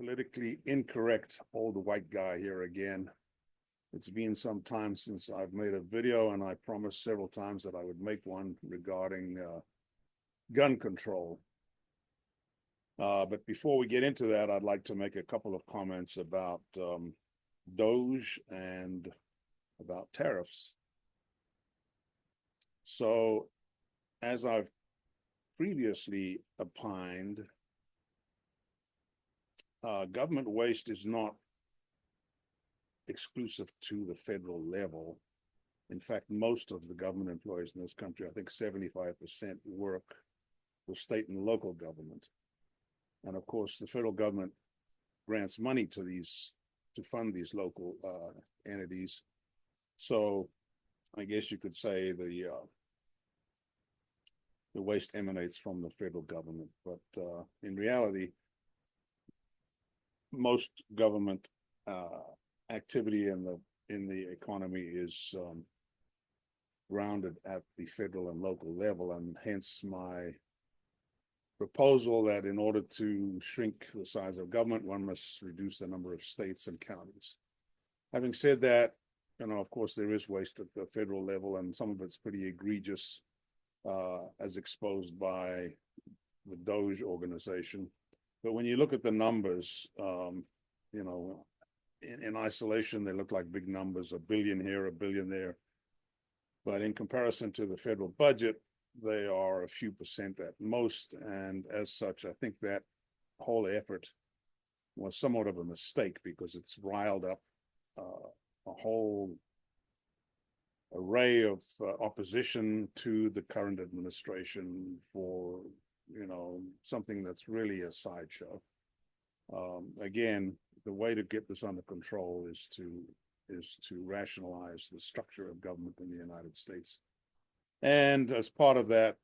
politically incorrect old white guy here again. It's been some time since I've made a video, and I promised several times that I would make one regarding gun control. But before we get into that, I'd like to make a couple of comments about DOGE and about tariffs. So, as I've previously opined, government waste is not exclusive to the federal level. In fact, most of the government employees in this country, I think 75%, work for state and local government. And of course, the federal government grants money to fund these local entities. So I guess you could say the waste emanates from the federal government. But in reality, most government activity in the economy is grounded at the federal and local level, and hence my proposal that in order to shrink the size of government, one must reduce the number of states and counties. Having said that, of course, there is waste at the federal level, and some of it's pretty egregious, as exposed by the DOGE organization. But when you look at the numbers, in isolation, they look like big numbers, $1 billion here, $1 billion there. But in comparison to the federal budget, they are a few percent at most. And as such, I think that whole effort was somewhat of a mistake, because it's riled up a whole array of opposition to the current administration for, something that's really a sideshow. Again, the way to get this under control is to rationalize the structure of government in the United States, and as part of that,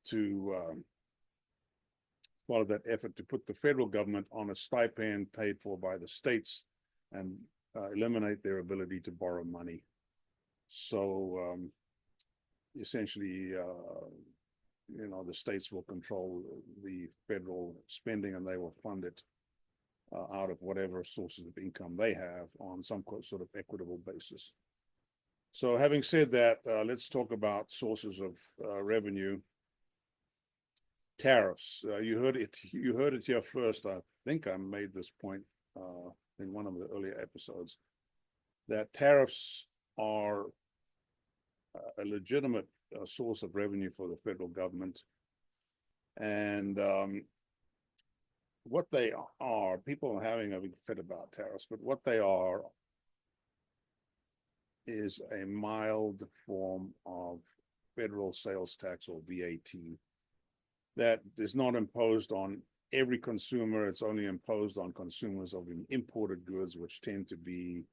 effort, to put the federal government on a stipend paid for by the states and eliminate their ability to borrow money. So essentially, the states will control the federal spending, and they will fund it out of whatever sources of income they have on some sort of equitable basis. So having said that, let's talk about sources of revenue. Tariffs. You heard it here first. I think I made this point in one of the earlier episodes, that tariffs are a legitimate source of revenue for the federal government. And what they are, people are having a big fit about tariffs, but what they are is a mild form of federal sales tax, or VAT, that is not imposed on every consumer. It's only imposed on consumers of imported goods, which tend to be,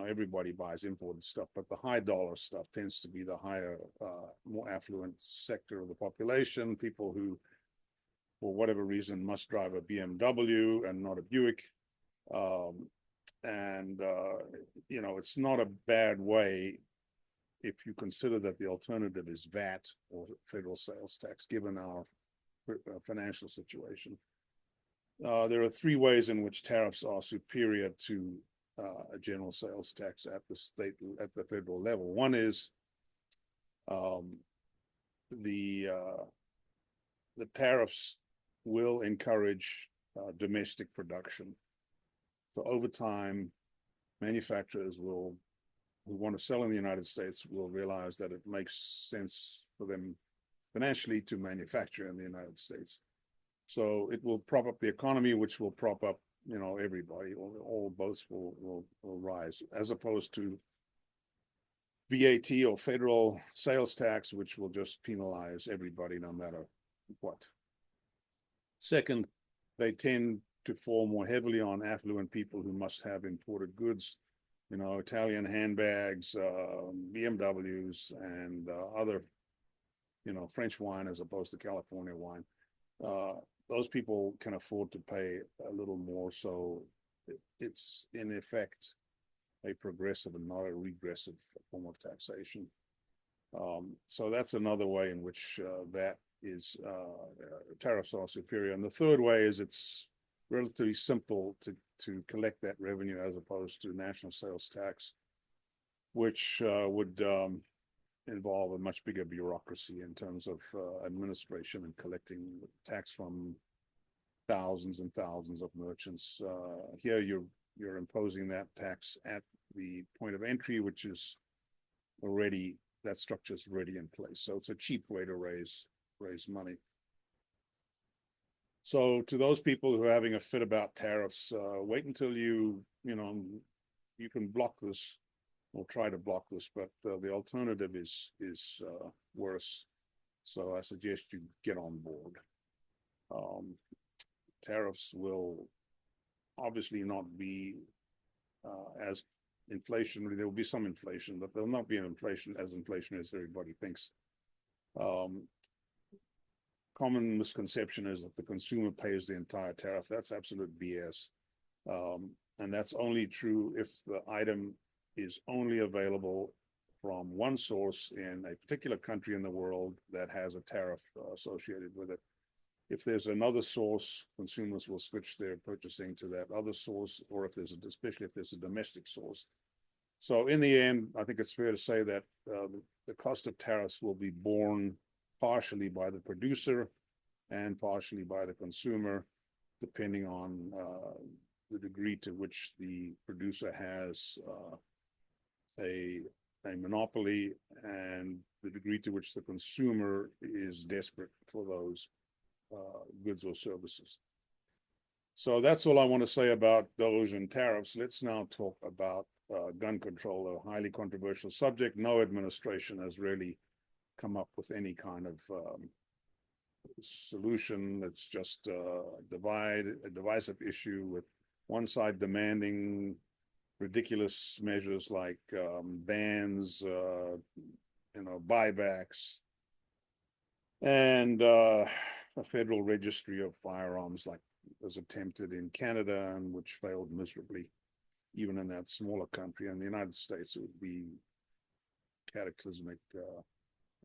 everybody buys imported stuff, but the high dollar stuff tends to be the higher, more affluent sector of the population, people who, for whatever reason, must drive a BMW and not a Buick. It's not a bad way if you consider that the alternative is VAT, or federal sales tax, given our financial situation. There are three ways in which tariffs are superior to a general sales tax at the federal level. One is the tariffs will encourage domestic production. So over time, manufacturers who want to sell in the United States will realize that it makes sense for them financially to manufacture in the United States. So it will prop up the economy, which will prop up, everybody. All boats will rise, as opposed to VAT, or federal sales tax, which will just penalize everybody no matter what. Second, they tend to fall more heavily on affluent people who must have imported goods, Italian handbags, BMWs, and other, French wine as opposed to California wine. Those people can afford to pay a little more, so it's in effect a progressive and not a regressive form of taxation. So that's another way in which tariffs are superior. And the third way is it's relatively simple to collect that revenue as opposed to national sales tax, which would involve a much bigger bureaucracy in terms of administration and collecting tax from thousands and thousands of merchants. Here you're imposing that tax at the point of entry, which is already, that structure is already in place. So it's a cheap way to raise money. So to those people who are having a fit about tariffs, wait until you can block this or try to block this, but the alternative is worse. So I suggest you get on board. Tariffs will obviously not be as inflationary. There will be some inflation, but there'll not be an inflation as everybody thinks. Common misconception is that the consumer pays the entire tariff. That's absolute BS. And that's only true if the item is only available from one source in a particular country in the world that has a tariff associated with it. If there's another source, consumers will switch their purchasing to that other source, or especially if there's a domestic source. So in the end, I think it's fair to say that the cost of tariffs will be borne partially by the producer and partially by the consumer, depending on the degree to which the producer has a monopoly and the degree to which the consumer is desperate for those goods or services. So that's all I want to say about DOGE and tariffs. Let's now talk about gun control, a highly controversial subject. No administration has really come up with any kind of solution. It's just a divisive issue, with one side demanding ridiculous measures like bans, buybacks, and a federal registry of firearms like was attempted in Canada and which failed miserably, even in that smaller country. In the United States, it would be cataclysmic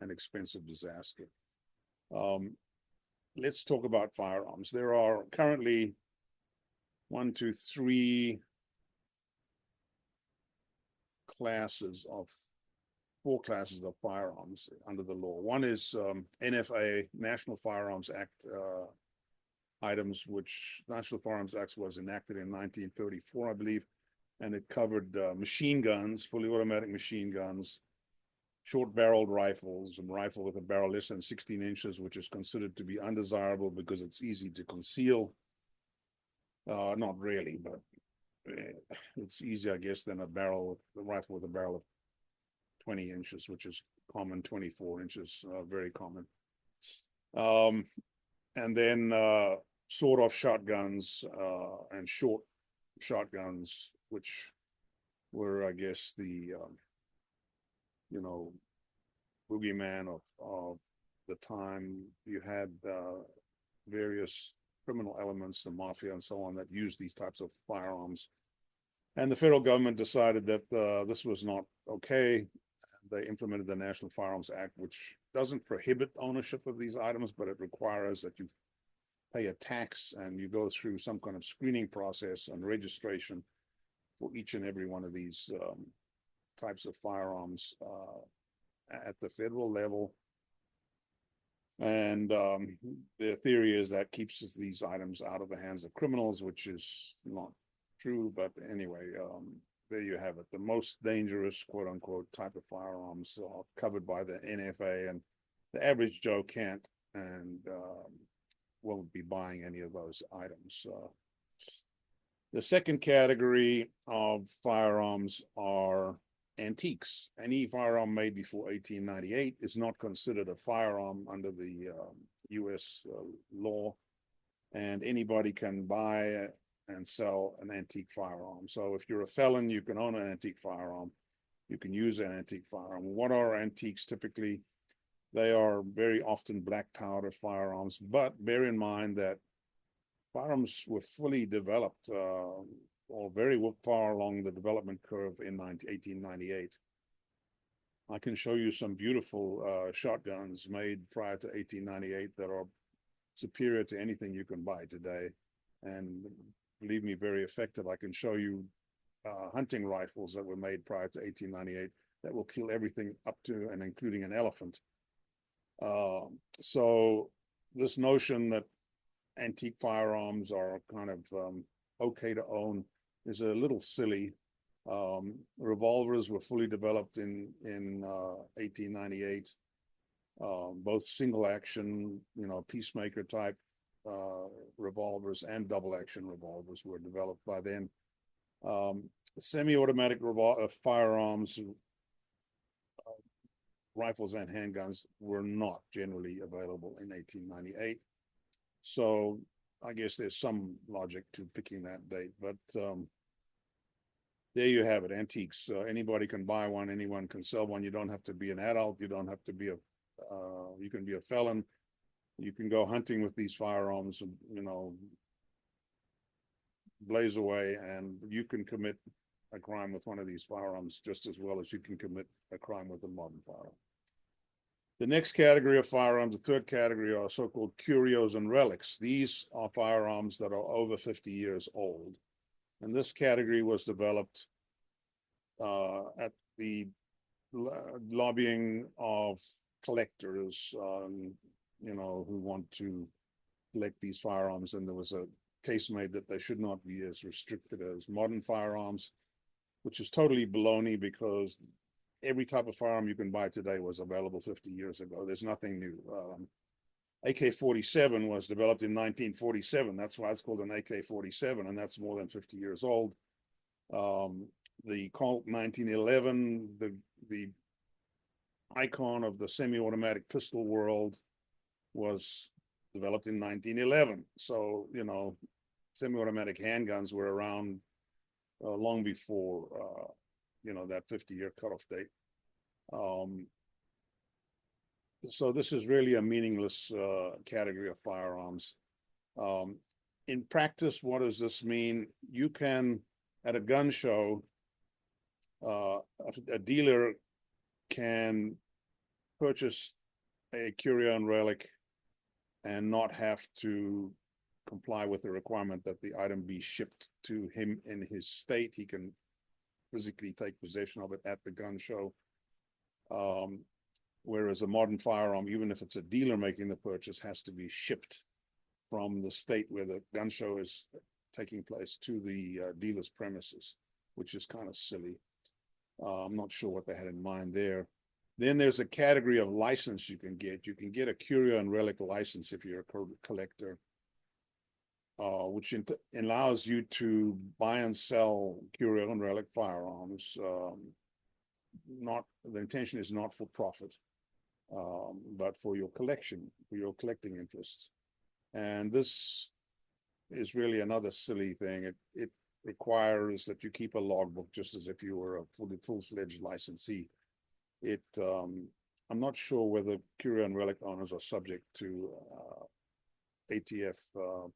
and expensive disaster. Let's talk about firearms. There are currently 4 classes of firearms under the law. One is NFA, National Firearms Act items, which National Firearms Act was enacted in 1934, I believe, and it covered machine guns, fully automatic machine guns, short-barreled rifles, a rifle with a barrel less than 16 inches, which is considered to be undesirable because it's easy to conceal. Not really, but it's easier, I guess, than a rifle with a barrel of 20 inches, which is common, 24 inches, very common. And then sawed-off shotguns and short shotguns, which were, I guess, the boogeyman of the time. You had various criminal elements, the mafia and so on, that used these types of firearms. And the federal government decided that this was not okay. They implemented the National Firearms Act, which doesn't prohibit ownership of these items, but it requires that you pay a tax and you go through some kind of screening process and registration for each and every one of these types of firearms at the federal level. And the theory is that keeps these items out of the hands of criminals, which is not true. But anyway, there you have it. The most dangerous, quote unquote, type of firearms are covered by the NFA, and the average Joe can't and won't be buying any of those items. The second category of firearms are antiques. Any firearm made before 1898 is not considered a firearm under the U.S. Law, and anybody can buy and sell an antique firearm. So if you're a felon, you can own an antique firearm. You can use an antique firearm. What are antiques typically? They are very often black powder firearms, but bear in mind that firearms were fully developed or very far along the development curve in 1898. I can show you some beautiful shotguns made prior to 1898 that are superior to anything you can buy today. and believe me, very effective. I can show you hunting rifles that were made prior to 1898 that will kill everything up to and including an elephant. So this notion that antique firearms are kind of okay to own is a little silly. Revolvers were fully developed in 1898. Both single action, peacemaker type revolvers and double action revolvers were developed by then. Semi-automatic firearms, rifles and handguns were not generally available in 1898. So I guess there's some logic to picking that date, but there you have it, antiques. Anybody can buy one, anyone can sell one. You don't have to be an adult. You don't have to be you can be a felon. You can go hunting with these firearms and, blaze away, and you can commit a crime with one of these firearms just as well as you can commit a crime with a modern firearm. The next category of firearms, the third category, are so-called curios and relics. These are firearms that are over 50 years old. And this category was developed at the lobbying of collectors, who want to collect these firearms. And there was a case made that they should not be as restricted as modern firearms, which is totally baloney, because every type of firearm you can buy today was available 50 years ago. There's nothing new. AK-47 was developed in 1947. That's why it's called an AK-47, and that's more than 50 years old. The Colt 1911, the icon of the semi-automatic pistol world, was developed in 1911. So, semi-automatic handguns were around long before, that 50-year cutoff date. So this is really a meaningless category of firearms. In practice, what does this mean? You can, at a gun show, a dealer can purchase a curio and relic and not have to comply with the requirement that the item be shipped to him in his state. He can physically take possession of it at the gun show. Whereas a modern firearm, even if it's a dealer making the purchase, has to be shipped from the state where the gun show is taking place to the dealer's premises, which is kind of silly. I'm not sure what they had in mind there. Then there's a category of license you can get. You can get a curio and relic license if you're a collector, which allows you to buy and sell curio and relic firearms. The intention is not for profit, but for your collection, for your collecting interests. And this is really another silly thing. It requires that you keep a logbook just as if you were a full-fledged licensee. I'm not sure whether curio and relic owners are subject to ATF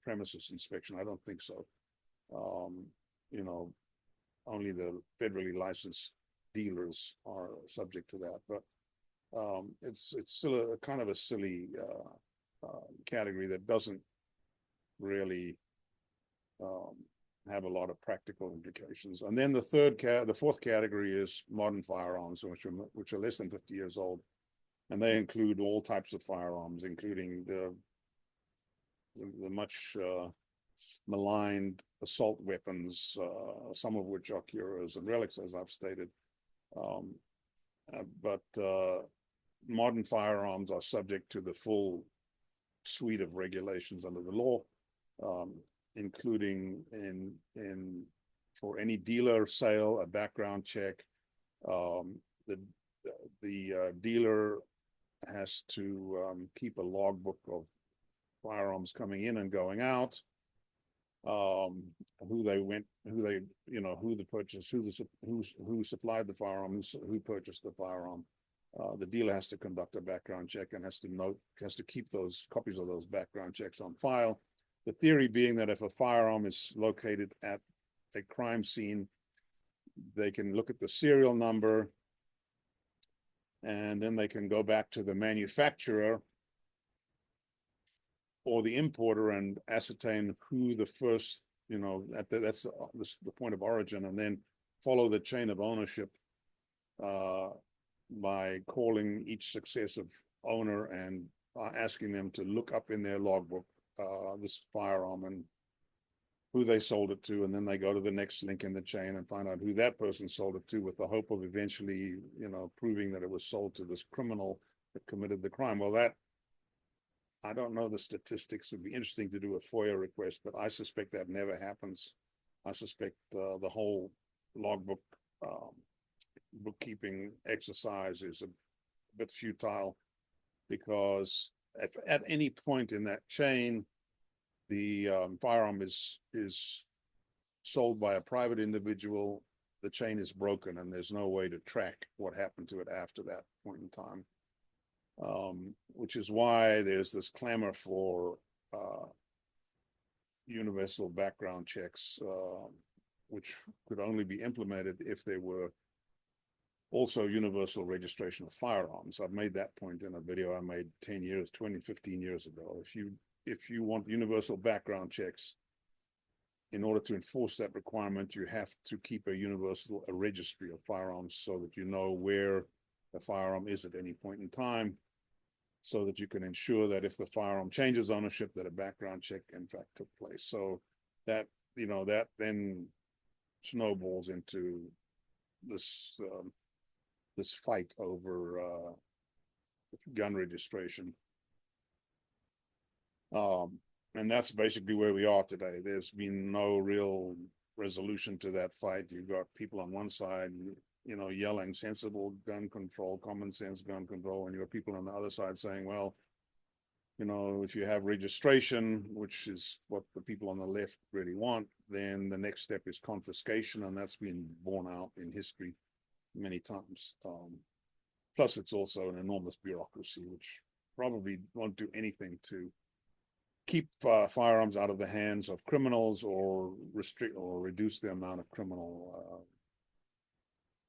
premises inspection. I don't think so. Only the federally licensed dealers are subject to that, but it's still a kind of a silly category that doesn't really have a lot of practical implications. And then the fourth category is modern firearms, which are less than 50 years old, and they include all types of firearms, including the much maligned assault weapons, some of which are curios and relics, as I've stated. But modern firearms are subject to the full suite of regulations under the law, including for any dealer sale, a background check. The dealer has to keep a logbook of firearms coming in and going out, who supplied the firearm, who purchased the firearm. The dealer has to conduct a background check and has to keep those copies of those background checks on file. The theory being that if a firearm is located at a crime scene, they can look at the serial number, and then they can go back to the manufacturer or the importer and ascertain who the first, that's the point of origin, and then follow the chain of ownership by calling each successive owner and asking them to look up in their logbook this firearm and who they sold it to, and then they go to the next link in the chain and find out who that person sold it to, with the hope of eventually, proving that it was sold to this criminal that committed the crime. Well, that, I don't know the statistics. It would be interesting to do a FOIA request, but I suspect that never happens. I suspect the whole logbook bookkeeping exercise is a bit futile, because at any point in that chain, the firearm is sold by a private individual, the chain is broken, and there's no way to track what happened to it after that point in time. Which is why there's this clamor for universal background checks, which could only be implemented if there were also universal registration of firearms. I've made that point in a video I made 10 years, 20, 15 years ago. If you want universal background checks, in order to enforce that requirement, you have to keep a registry of firearms, so that you know where the firearm is at any point in time, so that you can ensure that if the firearm changes ownership, that a background check in fact took place. So that, that then snowballs into this this fight over gun registration. And that's basically where we are today. There's been no real resolution to that fight. You've got people on one side, yelling sensible gun control, common sense gun control, and you have people on the other side saying, well, if you have registration, which is what the people on the left really want, then the next step is confiscation, and that's been borne out in history many times. Plus, it's also an enormous bureaucracy, which probably won't do anything to keep firearms out of the hands of criminals, or restrict or reduce the amount of criminal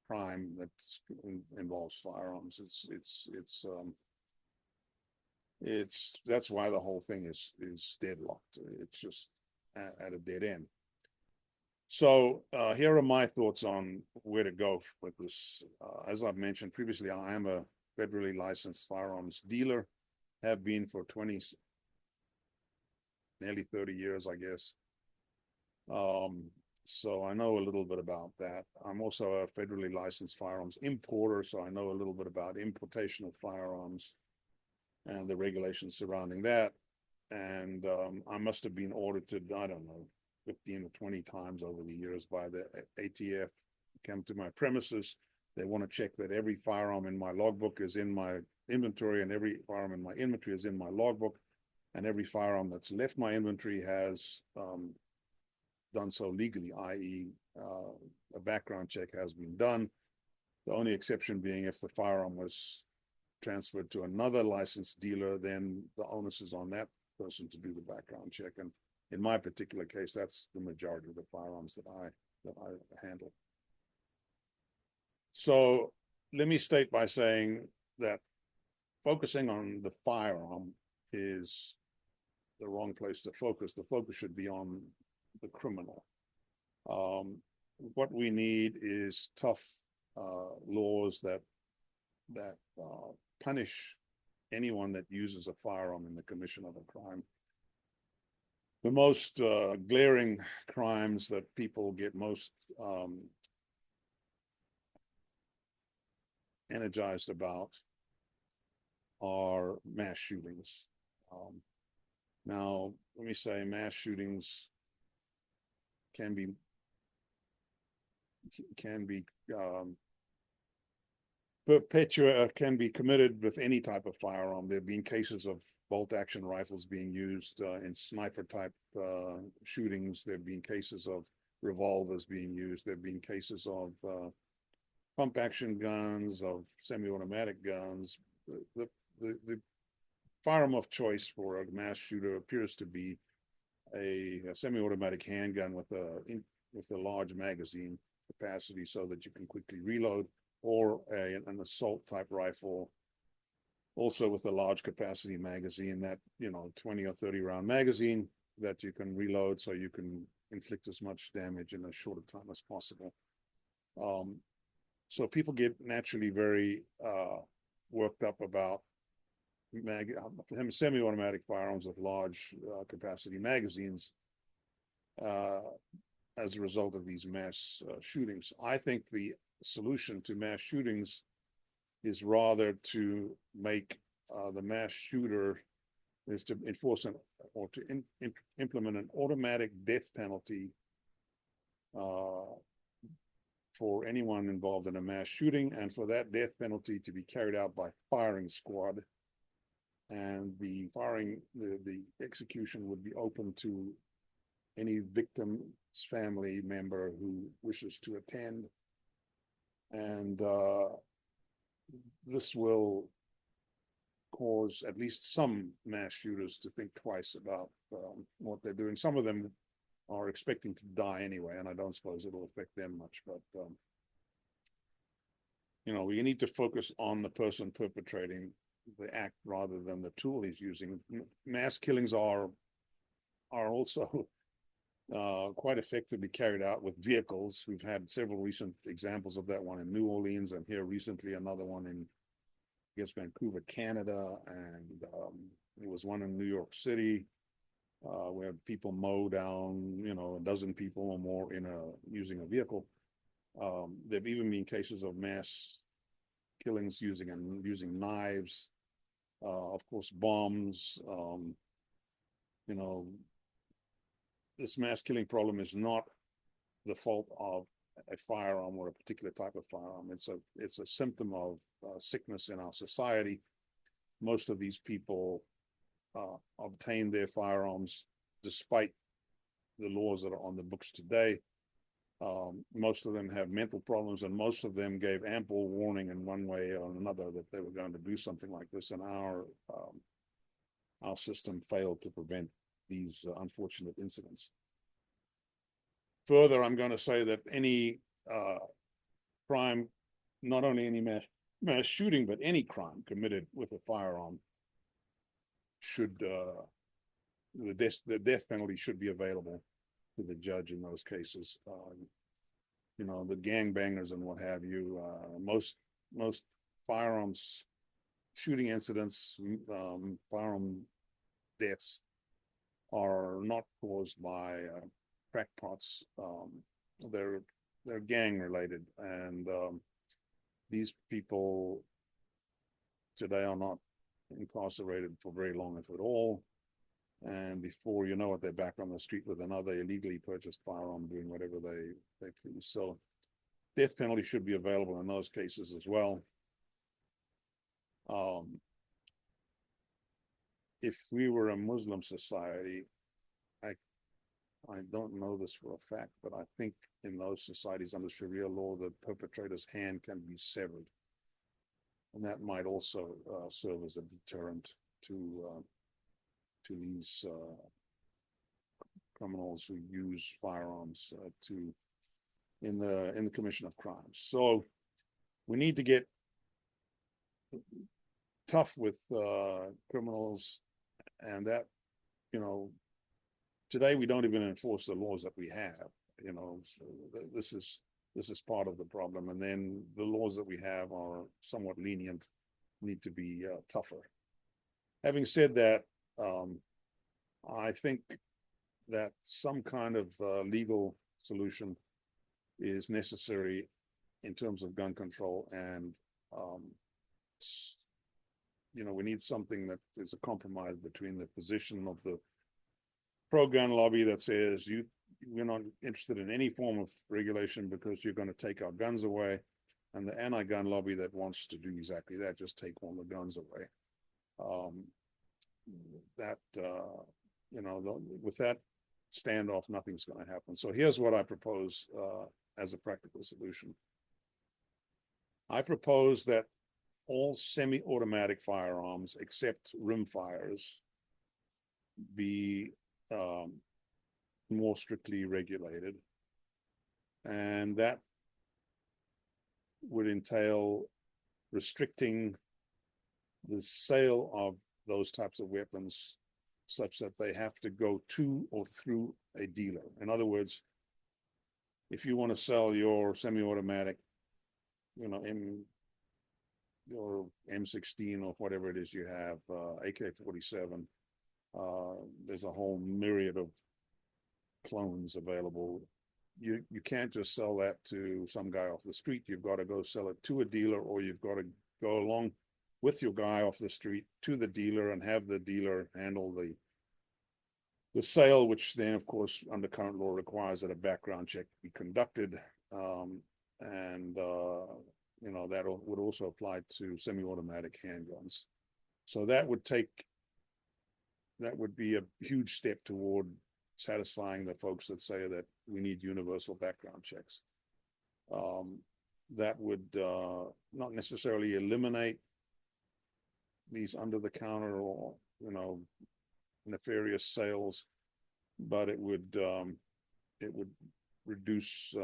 crime that involves firearms. That's why the whole thing is deadlocked. It's just at a dead end. So here are my thoughts on where to go with this. As I've mentioned previously, I am a federally licensed firearms dealer, have been for nearly 30 years, I guess. So I know a little bit about that. I'm also a federally licensed firearms importer, so I know a little bit about importation of firearms and the regulations surrounding that. And I must have been audited, I don't know, 15 or 20 times over the years by the ATF. Come to my premises. They want to check that every firearm in my logbook is in my inventory, and every firearm in my inventory is in my logbook, and every firearm that's left my inventory has done so legally, i.e. A background check has been done. The only exception being if the firearm was transferred to another licensed dealer, then the onus is on that person to do the background check. And in my particular case, that's the majority of the firearms that I handle. So let me state by saying that focusing on the firearm is the wrong place to focus. The focus should be on the criminal. What we need is tough laws that punish anyone that uses a firearm in the commission of a crime. The most glaring crimes that people get most energized about are mass shootings. Now, let me say, mass shootings can be committed with any type of firearm. There have been cases of bolt action rifles being used in sniper type shootings. There have been cases of revolvers being used. There have been cases of pump action guns, of semi-automatic guns. The firearm of choice for a mass shooter appears to be a semi-automatic handgun with a large magazine capacity so that you can quickly reload, or an assault type rifle, Also with a large capacity magazine, that 20 or 30 round magazine that you can reload, so you can inflict as much damage in as short a time as possible. So people get naturally very worked up about semi-automatic firearms with large capacity magazines as a result of these mass shootings. I think the solution to mass shootings is rather to make the mass shooter is to enforce implement an automatic death penalty for anyone involved in a mass shooting, and for that death penalty to be carried out by firing squad. And the execution would be open to any victim's family member who wishes to attend. And this will cause at least some mass shooters to think twice about what they're doing. Some of them are expecting to die anyway, and I don't suppose it'll affect them much. But we need to focus on the person perpetrating the act rather than the tool he's using. Mass killings are also quite effectively carried out with vehicles. We've had several recent examples of that, one in New Orleans, and here recently another one in, I guess, Vancouver, Canada, and there was one in New York City where people mow down, a dozen people or more using a vehicle. There've even been cases of mass killings using knives, of course, bombs. This mass killing problem is not the fault of a firearm or a particular type of firearm. It's a symptom of sickness in our society. Most of these people obtain their firearms despite the laws that are on the books today. Most of them have mental problems, and most of them gave ample warning in one way or another that they were going to do something like this, and our system failed to prevent these unfortunate incidents. Further, I'm going to say that any crime, not only any mass shooting, but any crime committed with a firearm should the death penalty should be available to the judge in those cases. The gangbangers and what have you. Most firearms shooting incidents, firearm deaths are not caused by crackpots. They're gang related, and these people today are not incarcerated for very long, if at all. And before you know it, they're back on the street with another illegally purchased firearm, doing whatever they please. So death penalty should be available in those cases as well. If we were a Muslim society, I don't know this for a fact, but I think in those societies under Sharia law, the perpetrator's hand can be severed. And that might also serve as a deterrent to these criminals who use firearms in the commission of crimes. So we need to get tough with criminals, and that, today we don't even enforce the laws that we have. So this is part of the problem. And then the laws that we have are somewhat lenient, need to be tougher. Having said that, I think that some kind of legal solution is necessary in terms of gun control, and we need something that is a compromise between the position of the pro-gun lobby that says we're not interested in any form of regulation because you're going to take our guns away, and the anti-gun lobby that wants to do exactly that, just take all the guns away. With that standoff, nothing's going to happen. So here's what I propose as a practical solution. I propose that all semi-automatic firearms, except rimfires, be more strictly regulated, and that would entail restricting the sale of those types of weapons such that they have to go to or through a dealer. In other words, if you want to sell your semi-automatic, your M16 or whatever it is you have, AK-47, there's a whole myriad of clones available. You can't just sell that to some guy off the street. You've got to go sell it to a dealer, or you've got to go along with your guy off the street to the dealer and have the dealer handle the sale, which then, of course, under current law requires that a background check be conducted. That would also apply to semi-automatic handguns. So that would be a huge step toward satisfying the folks that say that we need universal background checks. That would not necessarily eliminate these under-the-counter or nefarious sales, but it would reduce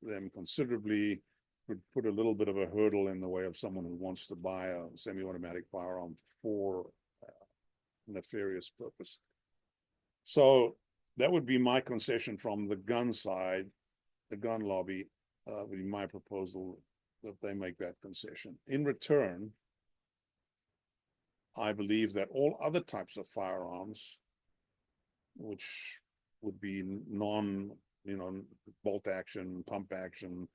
them considerably. Would put a little bit of a hurdle in the way of someone who wants to buy a semi-automatic firearm for nefarious purpose. So that would be my concession from the gun side, the gun lobby, would be my proposal that they make that concession. In return, I believe that all other types of firearms, which would be bolt action, pump action,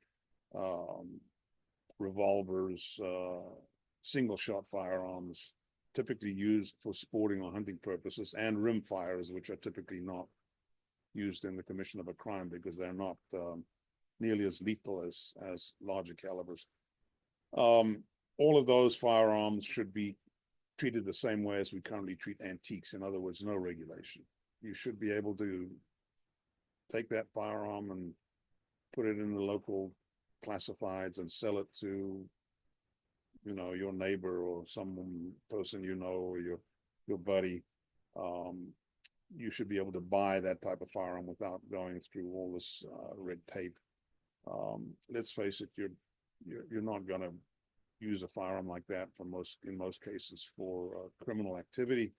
revolvers, single shot firearms, typically used for sporting or hunting purposes, and rim fires, which are typically not used in the commission of a crime because they're not nearly as lethal as larger calibers. All of those firearms should be treated the same way as we currently treat antiques. In other words, no regulation. You should be able to take that firearm and put it in the local classifieds and sell it to your neighbor or some person or your buddy. You should be able to buy that type of firearm without going through all this red tape. Let's face it, you're not going to use a firearm like that in most cases for criminal activity.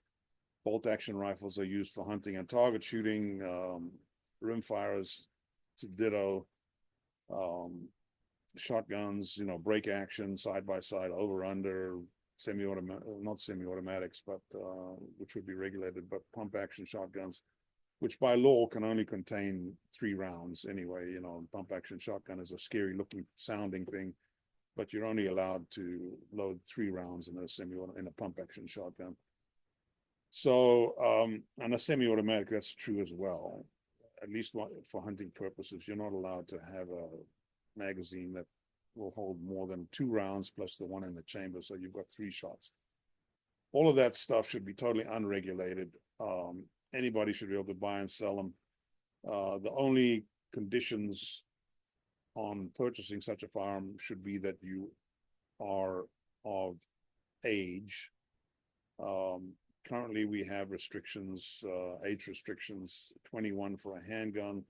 Bolt action rifles are used for hunting and target shooting. Rim fires, it's a ditto. Shotguns, break action, side by side, over under, not semi-automatics, but which would be regulated, but pump action shotguns, which by law can only contain 3 rounds anyway. Pump action shotgun is a scary looking sounding thing, but you're only allowed to load 3 rounds in a pump action shotgun. So, and a semi-automatic, that's true as well. At least for hunting purposes, you're not allowed to have a magazine that will hold more than 2 rounds plus the one in the chamber. So you've got 3 shots. All of that stuff should be totally unregulated. Anybody should be able to buy and sell them. The only conditions on purchasing such a firearm should be that you are of age. Currently, we have restrictions, age restrictions, 21 for a handgun,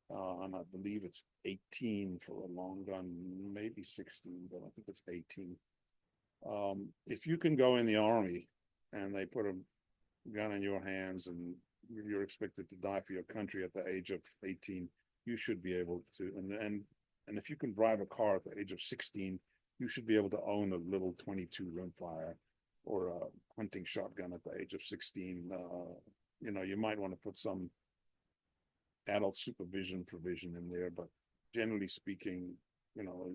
and I believe it's 18 for a long gun, maybe 16, but I think it's 18. If you can go in the Army and they put a gun in your hands and you're expected to die for your country at the age of 18, you should be able to, and if you can drive a car at the age of 16, you should be able to own a little 22 rimfire or a hunting shotgun at the age of 16. You might want to put some adult supervision provision in there, but generally speaking, no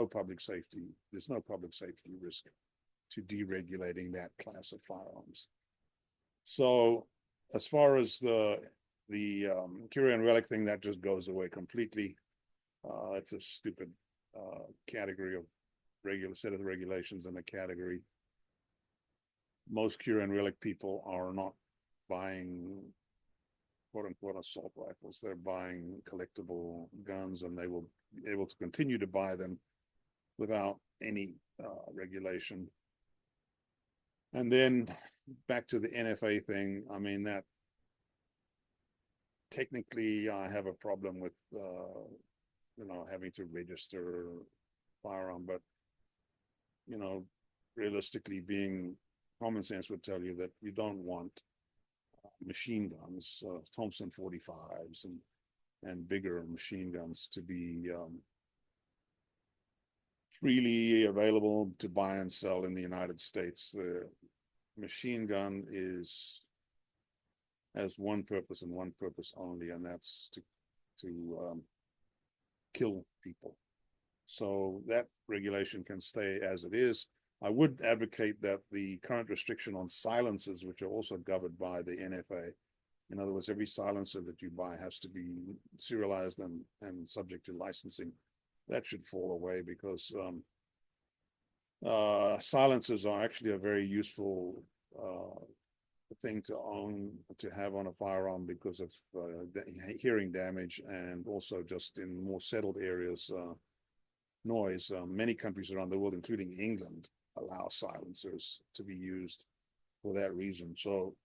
public safety. There's no public safety risk to deregulating that class of firearms. So, as far as the curia and relic thing, that just goes away completely. It's a stupid category of set of regulations in the category. Most curia and relic people are not buying quote unquote assault rifles. They're buying collectible guns, and they will be able to continue to buy them without any regulation. And then back to the NFA thing. I mean, that technically I have a problem with having to register firearm, but realistically, being common sense would tell you that you don't want machine guns, Thompson 45s and bigger machine guns to be freely available to buy and sell in the United States. The machine gun has one purpose and one purpose only, and that's to kill people. So that regulation can stay as it is. I would advocate that the current restriction on silencers, which are also governed by the NFA, in other words, every silencer that you buy has to be serialized and subject to licensing. That should fall away because silencers are actually a very useful thing to own, to have on a firearm because of hearing damage, and also just in more settled areas, noise. Many countries around the world, including England, allow silencers to be used for that reason. So,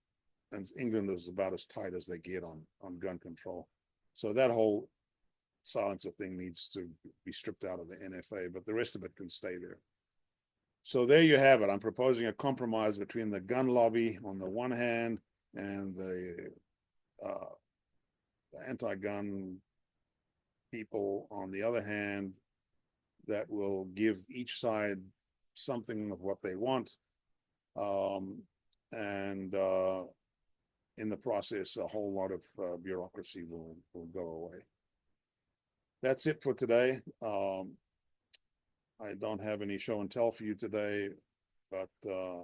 and England is about as tight as they get on gun control. So that whole silencer thing needs to be stripped out of the NFA, but the rest of it can stay there. So there you have it. I'm proposing a compromise between the gun lobby on the one hand and the anti-gun people on the other hand, that will give each side something of what they want. And in the process, a whole lot of bureaucracy will go away. That's it for today. I don't have any show and tell for you today, but I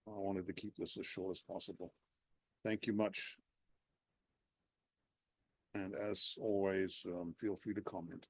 wanted to keep this as short as possible. Thank you much. And as always, feel free to comment.